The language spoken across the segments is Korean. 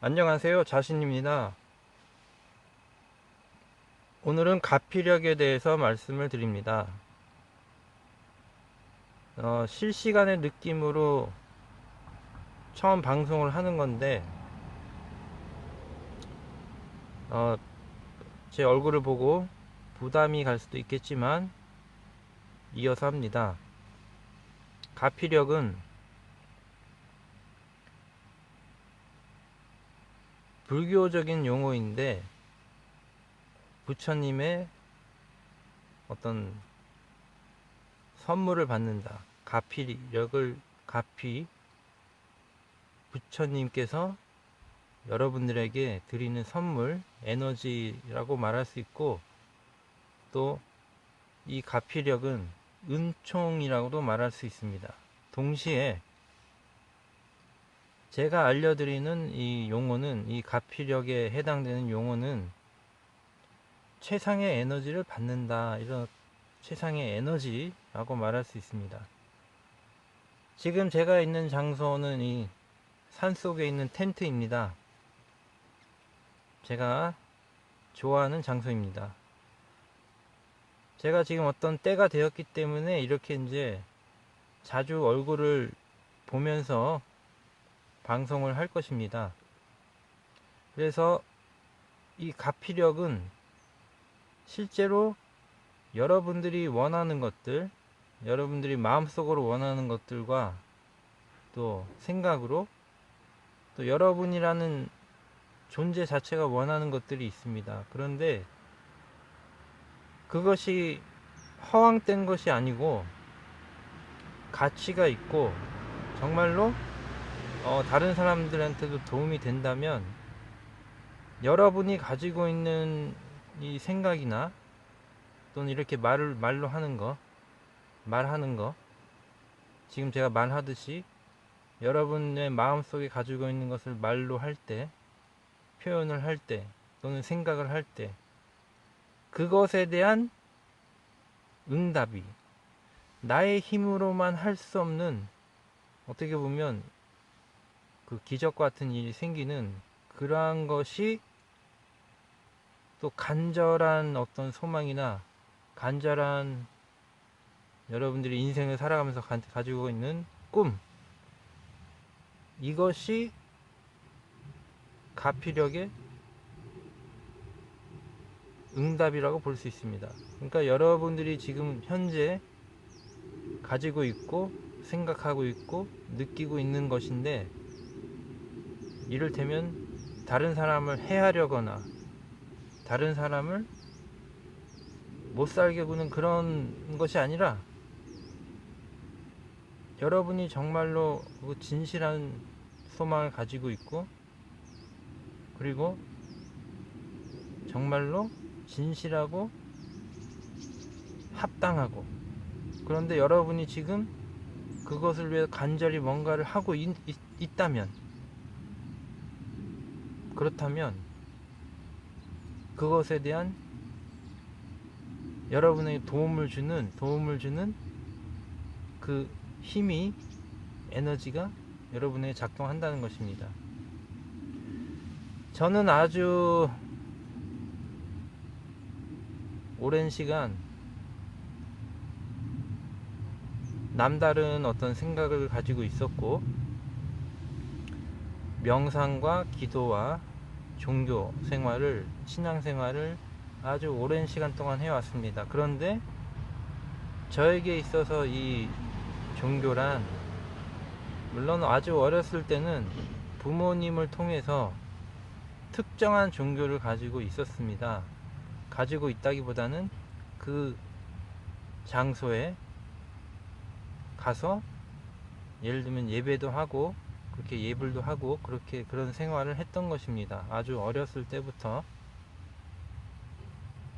안녕하세요. 자신입니다. 오늘은 가피력에 대해서 말씀을 드립니다. 실시간의 느낌으로 처음 방송을 하는 건데, 어, 제 얼굴을 보고 부담이 갈 수도 있겠지만, 이어서 합니다. 가피력은 불교적인 용어인데, 부처님의 어떤 선물을 받는다. 가피, 부처님께서 여러분들에게 드리는 선물, 에너지라고 말할 수 있고, 또 이 가피력은 은총이라고도 말할 수 있습니다. 동시에 제가 알려드리는 이 용어는, 이 가피력에 해당되는 용어는 최상의 에너지를 받는다, 이런 최상의 에너지라고 말할 수 있습니다. 지금 제가 있는 장소는 이 산속에 있는 텐트입니다. 제가 좋아하는 장소입니다. 제가 지금 어떤 때가 되었기 때문에 이렇게 이제 자주 얼굴을 보면서 방송을 할 것입니다. 그래서 이 가피력은 실제로 여러분들이 원하는 것들, 여러분들이 마음속으로 원하는 것들과 또 생각으로, 또 여러분이라는 존재 자체가 원하는 것들이 있습니다. 그런데 그것이 허황된 것이 아니고 가치가 있고, 정말로 다른 사람들한테도 도움이 된다면, 여러분이 가지고 있는 이 생각이나 또는 이렇게 말로 말하는 거, 지금 제가 말하듯이 여러분의 마음속에 가지고 있는 것을 말로 할 때, 표현을 할 때, 또는 생각을 할 때, 그것에 대한 응답이 나의 힘으로만 할 수 없는, 어떻게 보면 그 기적 같은 일이 생기는, 그러한 것이 또 간절한 어떤 소망이나 간절한 여러분들이 인생을 살아가면서 가지고 있는 꿈, 이것이 가피력의 응답이라고 볼 수 있습니다. 그러니까 여러분들이 지금 현재 가지고 있고 생각하고 있고 느끼고 있는 것인데, 이를테면 다른 사람을 해하려거나 다른 사람을 못 살게 구는 그런 것이 아니라, 여러분이 정말로 그 진실한 소망을 가지고 있고, 그리고 정말로 진실하고 합당하고, 그런데 여러분이 지금 그것을 위해 간절히 뭔가를 하고 있다면, 그렇다면 그것에 대한 여러분에게 도움을 주는 그 힘이, 에너지가 여러분에게 작동한다는 것입니다. 저는 아주 오랜 시간 남다른 어떤 생각을 가지고 있었고, 명상과 기도와 종교 생활을, 신앙 생활을 아주 오랜 시간 동안 해왔습니다. 그런데 저에게 있어서 이 종교란, 물론 아주 어렸을 때는 부모님을 통해서 특정한 종교를 가지고 있었습니다. 가지고 있다기보다는 그 장소에 가서 예를 들면 예배도 하고, 그렇게 예불도 하고, 그렇게 그런 생활을 했던 것입니다. 아주 어렸을 때부터.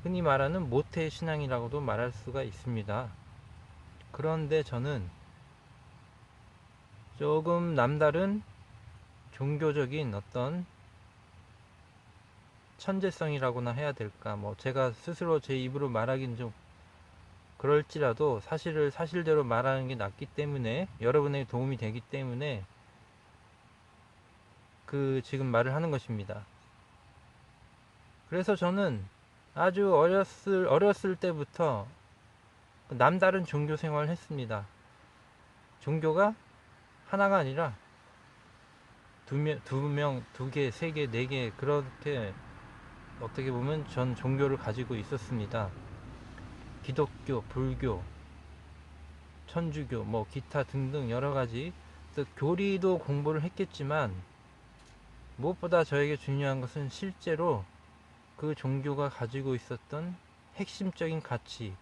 흔히 말하는 모태 신앙이라고도 말할 수가 있습니다. 그런데 저는 조금 남다른 종교적인 어떤 천재성이라고나 해야 될까, 뭐 제가 스스로 제 입으로 말하기는 좀 그럴지라도, 사실을 사실대로 말하는 게 낫기 때문에, 여러분에게 도움이 되기 때문에 지금 말을 하는 것입니다. 그래서 저는 아주 어렸을 때부터 남다른 종교 생활을 했습니다. 종교가 하나가 아니라 두 명, 두 개, 세 개, 네 개, 그렇게 어떻게 보면 전 종교를 가지고 있었습니다. 기독교, 불교, 천주교, 뭐 기타 등등 여러 가지 교리도 공부를 했겠지만 무엇보다 저에게 중요한 것은 실제로 그 종교가 가지고 있었던 핵심적인 가치,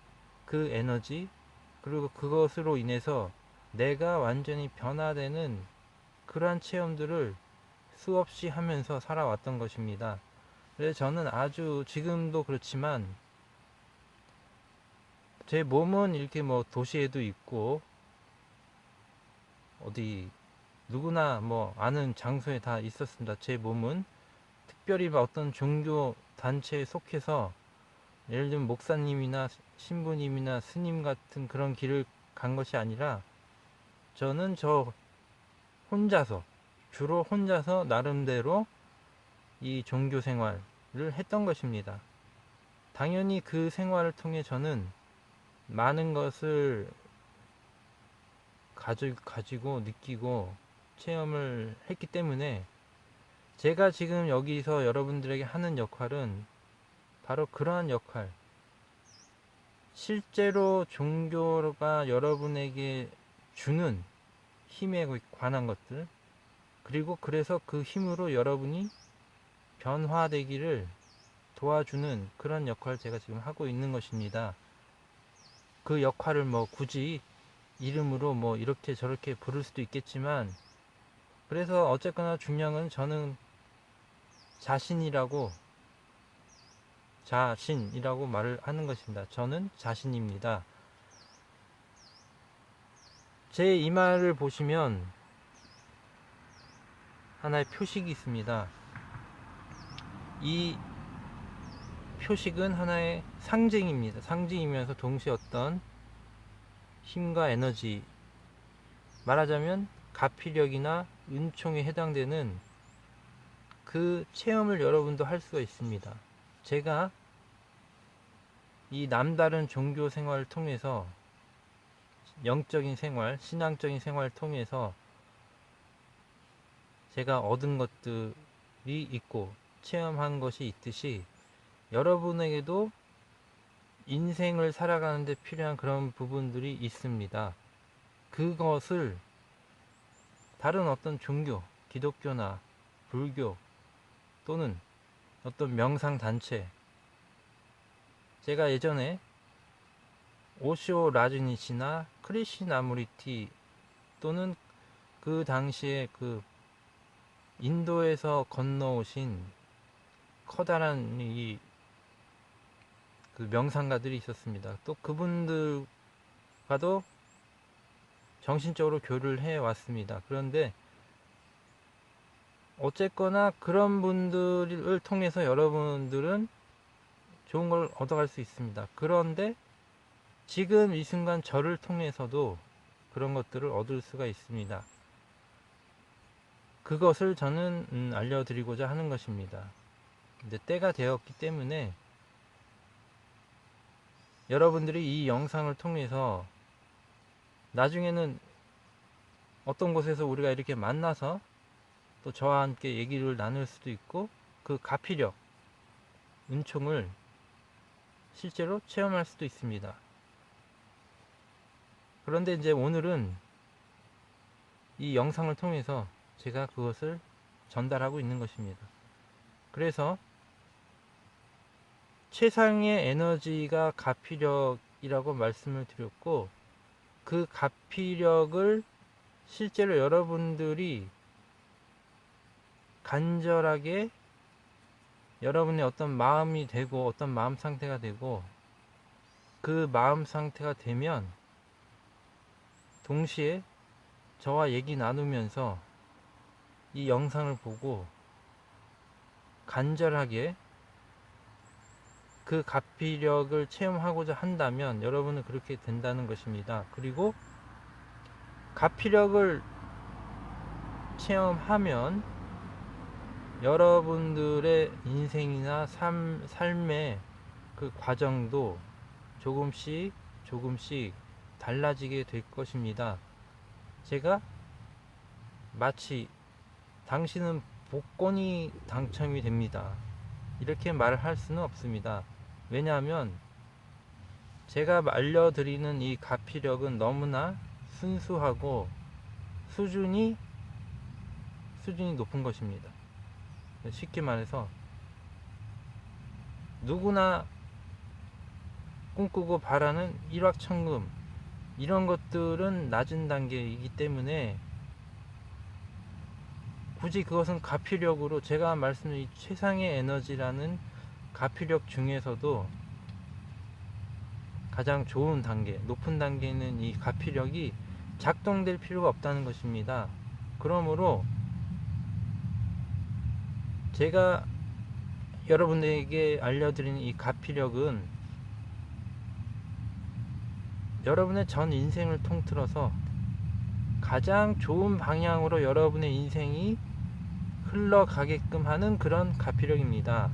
그 에너지, 그리고 그것으로 인해서 내가 완전히 변화되는 그러한 체험들을 수없이 하면서 살아왔던 것입니다. 그래서 저는 아주 지금도 그렇지만 제 몸은 이렇게 뭐 도시에도 있고 어디 누구나 뭐 아는 장소에 다 있었습니다. 제 몸은 특별히 어떤 종교 단체에 속해서 예를 들면 목사님이나 신부님이나 스님 같은 그런 길을 간 것이 아니라 저는 혼자서 주로 혼자서 나름대로 이 종교 생활을 했던 것입니다. 당연히 그 생활을 통해 저는 많은 것을 가지고 느끼고 체험을 했기 때문에 제가 지금 여기서 여러분들에게 하는 역할은 바로 그러한 역할, 실제로 종교가 여러분에게 주는 힘에 관한 것들, 그리고 그래서 그 힘으로 여러분이 변화되기를 도와주는 그런 역할을 제가 지금 하고 있는 것입니다. 그 역할을 뭐 굳이 이름으로 뭐 이렇게 저렇게 부를 수도 있겠지만, 그래서 어쨌거나 중요한 건 저는 자신이라고 말을 하는 것입니다. 저는 자신입니다. 제 이마를 보시면 하나의 표식이 있습니다. 이 표식은 하나의 상징입니다. 상징이면서 동시에 어떤 힘과 에너지, 말하자면 가피력이나 은총에 해당되는 그 체험을 여러분도 할 수가 있습니다. 제가 이 남다른 종교 생활을 통해서, 영적인 생활, 신앙적인 생활을 통해서 제가 얻은 것들이 있고 체험한 것이 있듯이 여러분에게도 인생을 살아가는데 필요한 그런 부분들이 있습니다. 그것을 다른 어떤 종교, 기독교나 불교 또는 어떤 명상단체, 제가 예전에 오쇼 라즈니시나 크리시나무리티 또는 그 당시에 그 인도에서 건너오신 커다란 그 명상가들이 있었습니다. 또 그분들과도 정신적으로 교류를 해 왔습니다. 그런데 어쨌거나 그런 분들을 통해서 여러분들은 좋은 걸 얻어갈 수 있습니다. 그런데 지금 이 순간 저를 통해서도 그런 것들을 얻을 수가 있습니다. 그것을 저는 알려드리고자 하는 것입니다. 이제 때가 되었기 때문에 여러분들이 이 영상을 통해서 나중에는 어떤 곳에서 우리가 이렇게 만나서 또 저와 함께 얘기를 나눌 수도 있고 그 가피력, 은총을 실제로 체험할 수도 있습니다. 그런데 이제 오늘은 이 영상을 통해서 제가 그것을 전달하고 있는 것입니다. 그래서 최상의 에너지가 가피력이라고 말씀을 드렸고, 그 가피력을 실제로 여러분들이 간절하게 여러분의 어떤 마음이 되고 어떤 마음 상태가 되고 그 마음 상태가 되면 동시에 저와 얘기 나누면서 이 영상을 보고 간절하게 그 가피력을 체험하고자 한다면 여러분은 그렇게 된다는 것입니다. 그리고 가피력을 체험하면 여러분들의 인생이나 삶의 그 과정도 조금씩 조금씩 달라지게 될 것입니다. 제가 마치 당신은 복권이 당첨이 됩니다, 이렇게 말을 할 수는 없습니다. 왜냐하면 제가 알려드리는 이 가피력은 너무나 순수하고 수준이 높은 것입니다. 쉽게 말해서 누구나 꿈꾸고 바라는 일확천금, 이런 것들은 낮은 단계이기 때문에 굳이 그것은 가피력으로, 제가 말씀드린 최상의 에너지라는 가피력 중에서도 가장 좋은 단계, 높은 단계는 이 가피력이 작동될 필요가 없다는 것입니다. 그러므로 제가 여러분에게 알려드리는 이 가피력은 여러분의 전 인생을 통틀어서 가장 좋은 방향으로 여러분의 인생이 흘러가게끔 하는 그런 가피력입니다.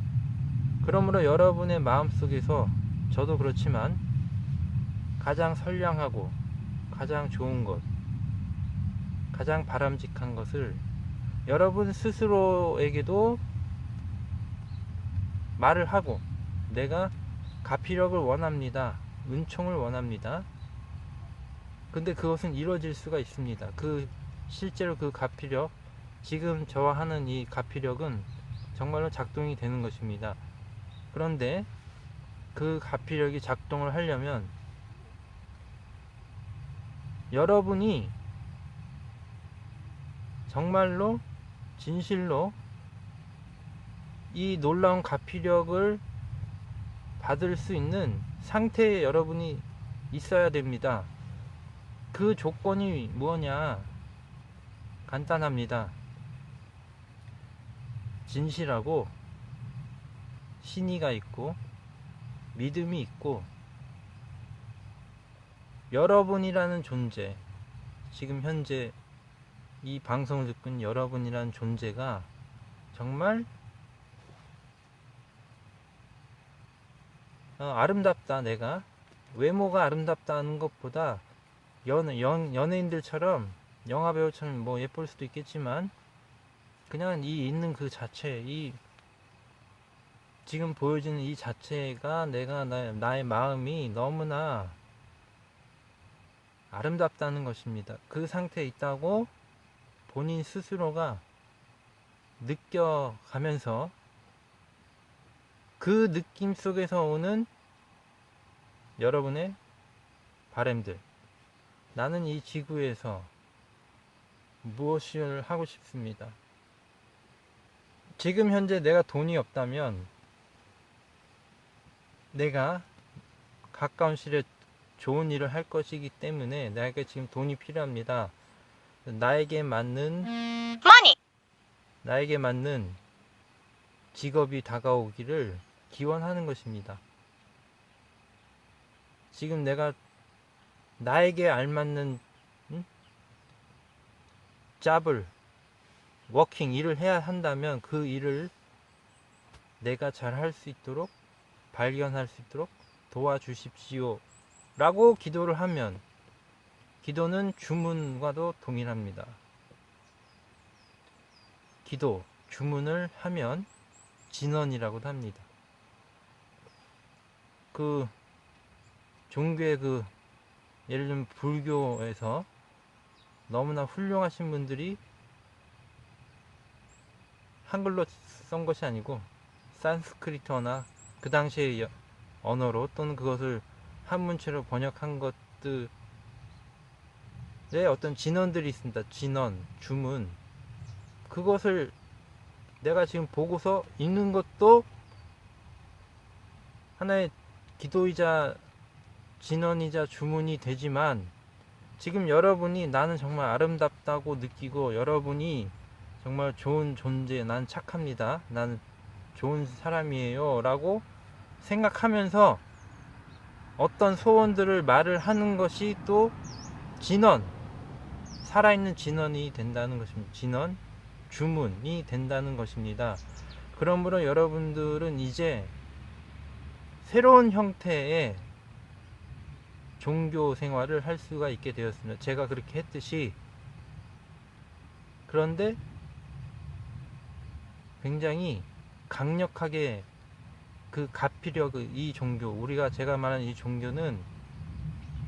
그러므로 여러분의 마음속에서, 저도 그렇지만 가장 선량하고 가장 좋은 것, 가장 바람직한 것을 여러분 스스로에게도 말을 하고, 내가 가피력을 원합니다, 은총을 원합니다. 근데 그것은 이루어질 수가 있습니다. 실제로 그 가피력, 지금 저와 하는 이 가피력은 정말로 작동이 되는 것입니다. 그런데 그 가피력이 작동을 하려면 여러분이 정말로 진실로 이 놀라운 가피력을 받을 수 있는 상태에 여러분이 있어야 됩니다. 그 조건이 뭐냐? 간단합니다. 진실하고 신의가 있고 믿음이 있고, 여러분이라는 존재, 지금 현재 이 방송을 듣고 있는 여러분이라는 존재가 정말 아름답다. 내가 외모가 아름답다는 것보다 연예인들처럼, 영화배우처럼 뭐 예쁠 수도 있겠지만, 그냥 이 있는 그 자체, 이 지금 보여지는 이 자체가 나의 마음이 너무나 아름답다는 것입니다. 그 상태에 있다고 본인 스스로가 느껴가면서 그 느낌 속에서 오는 여러분의 바램들, 나는 이 지구에서 무엇을 하고 싶습니다. 지금 현재 내가 돈이 없다면 내가 가까운 시일에 좋은 일을 할 것이기 때문에 나에게 지금 돈이 필요합니다. 나에게 맞는 직업이 다가오기를 기원하는 것입니다. 지금 내가 나에게 알맞는 잡을, 일을 해야 한다면 그 일을 내가 잘 할 수 있도록, 발견할 수 있도록 도와주십시오 라고 기도를 하면, 기도는 주문과도 동일합니다. 기도, 주문을 하면 진언이라고도 합니다. 그 종교의 예를 들면 불교에서 너무나 훌륭하신 분들이 한글로 쓴 것이 아니고 산스크리트어나 그 당시의 언어로, 또는 그것을 한문체로 번역한 것들의 어떤 진언들이 있습니다. 진언, 주문. 그것을 내가 지금 보고서 읽는 것도 하나의 기도이자 진언이자 주문이 되지만, 지금 여러분이 나는 정말 아름답다고 느끼고, 여러분이 정말 좋은 존재, 난 착합니다, 나는 좋은 사람이에요 라고 생각하면서 어떤 소원들을 말을 하는 것이 또 진언, 살아있는 진언이 된다는 것입니다. 진언, 주문이 된다는 것입니다. 그러므로 여러분들은 이제 새로운 형태의 종교 생활을 할 수가 있게 되었습니다. 제가 그렇게 했듯이. 그런데 굉장히 강력하게 그 가피력, 이 종교, 제가 말하는 이 종교는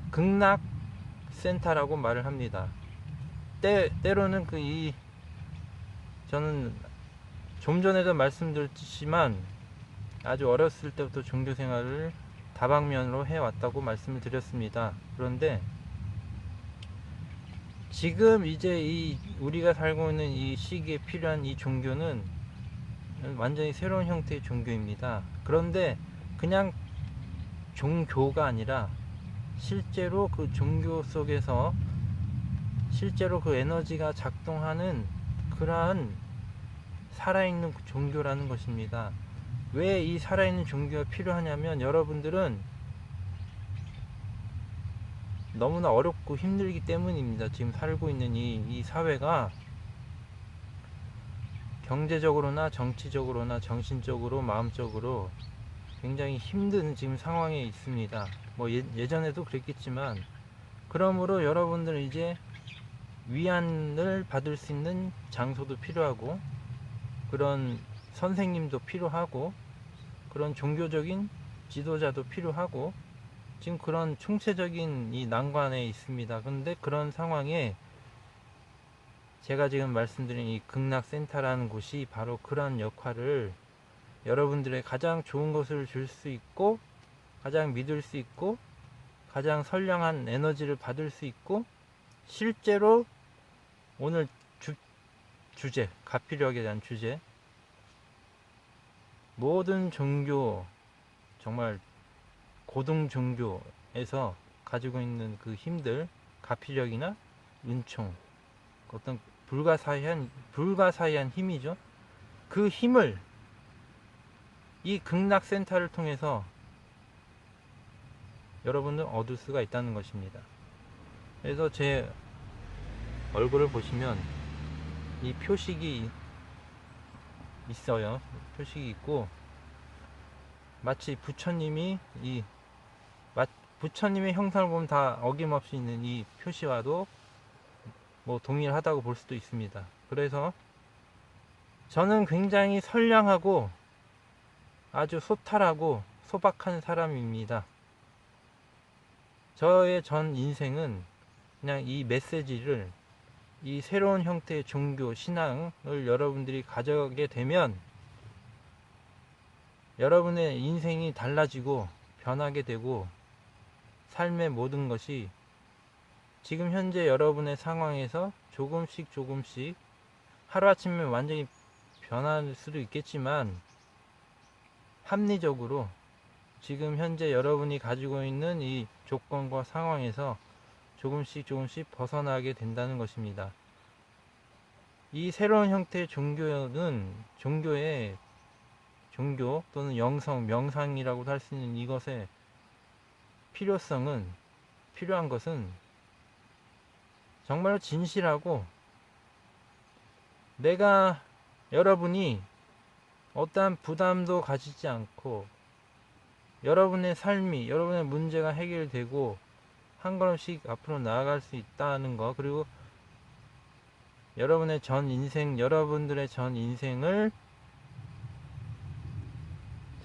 극락 센터라고 말을 합니다. 때로는 저는 좀 전에도 말씀드렸지만 아주 어렸을 때부터 종교 생활을 다방면으로 해왔다고 말씀을 드렸습니다. 그런데 지금 이제 우리가 살고 있는 이 시기에 필요한 이 종교는 완전히 새로운 형태의 종교입니다. 그런데 그냥 종교가 아니라 실제로 그 종교 속에서 실제로 그 에너지가 작동하는 그러한 살아있는 종교라는 것입니다. 왜 이 살아있는 종교가 필요하냐면, 여러분들은 너무나 어렵고 힘들기 때문입니다. 지금 살고 있는 이 사회가 경제적으로나 정치적으로나 정신적으로 마음적으로 굉장히 힘든 지금 상황에 있습니다. 예전에도 그랬겠지만, 그러므로 여러분들은 이제 위안을 받을 수 있는 장소도 필요하고, 그런 선생님도 필요하고, 그런 종교적인 지도자도 필요하고, 지금 그런 총체적인 이 난관에 있습니다. 그런데 그런 상황에 제가 지금 말씀드린 이 극락센터라는 곳이 바로 그런 역할을, 여러분들의 가장 좋은 것을 줄 수 있고, 가장 믿을 수 있고, 가장 선량한 에너지를 받을 수 있고, 실제로 오늘 주제, 가피력에 대한 주제, 모든 종교, 정말 고등 종교에서 가지고 있는 그 힘들, 가피력이나 은총, 어떤 불가사의한 힘이죠. 그 힘을 이 극락센터를 통해서 여러분은 얻을 수가 있다는 것입니다. 그래서 제 얼굴을 보시면 이 표식이 있어요. 표식이 있고, 마치 부처님의 형상을 보면 다 어김없이 있는 이 표시와도 동일하다고 볼 수도 있습니다. 그래서 저는 굉장히 선량하고 아주 소탈하고 소박한 사람입니다. 저의 전 인생은 그냥 이 메시지를, 이 새로운 형태의 종교, 신앙을 여러분들이 가져게 되면 여러분의 인생이 달라지고 변하게 되고, 삶의 모든 것이 지금 현재 여러분의 상황에서 조금씩 하루아침에 완전히 변할 수도 있겠지만, 합리적으로 지금 현재 여러분이 가지고 있는 이 조건과 상황에서 조금씩 벗어나게 된다는 것입니다. 이 새로운 형태의 종교는 종교 또는 영성, 명상이라고도 할 수 있는 이것의 필요한 것은 정말로 진실하고, 여러분이 어떠한 부담도 가지지 않고, 여러분의 삶이, 여러분의 문제가 해결되고 한 걸음씩 앞으로 나아갈 수 있다는 것, 그리고 여러분들의 전 인생을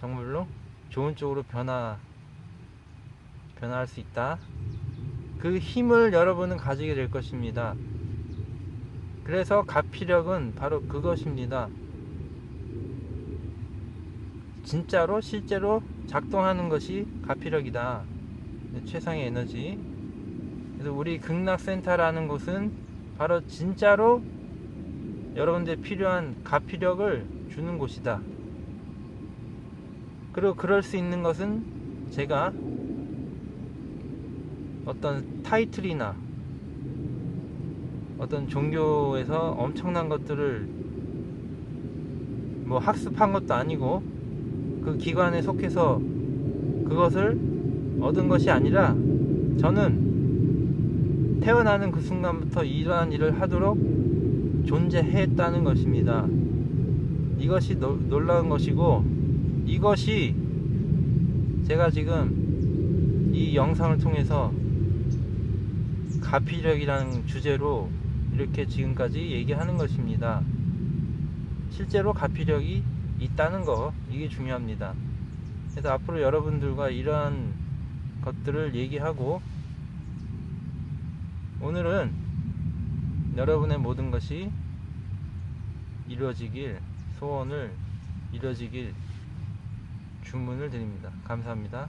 정말로 좋은 쪽으로 변화할 수 있다. 그 힘을 여러분은 가지게 될 것입니다. 그래서 가피력은 바로 그것입니다. 실제로 작동하는 것이 가피력이다. 최상의 에너지. 그래서 우리 극락센터라는 곳은 바로 진짜로 여러분들의 필요한 가피력을 주는 곳이다. 그리고 그럴 수 있는 것은 제가 어떤 타이틀이나 어떤 종교에서 엄청난 것들을 학습한 것도 아니고, 그 기관에 속해서 그것을 얻은 것이 아니라, 저는 태어나는 그 순간부터 이러한 일을 하도록 존재했다는 것입니다. 이것이 놀라운 것이고, 이것이 제가 지금 이 영상을 통해서 가피력이라는 주제로 이렇게 지금까지 얘기하는 것입니다. 실제로 가피력이 있다는 거, 이게 중요합니다. 그래서 앞으로 여러분들과 이러한 것들을 얘기하고, 오늘은 여러분의 모든 것이 이루어지길, 소원을 이루어지길 주문을 드립니다. 감사합니다.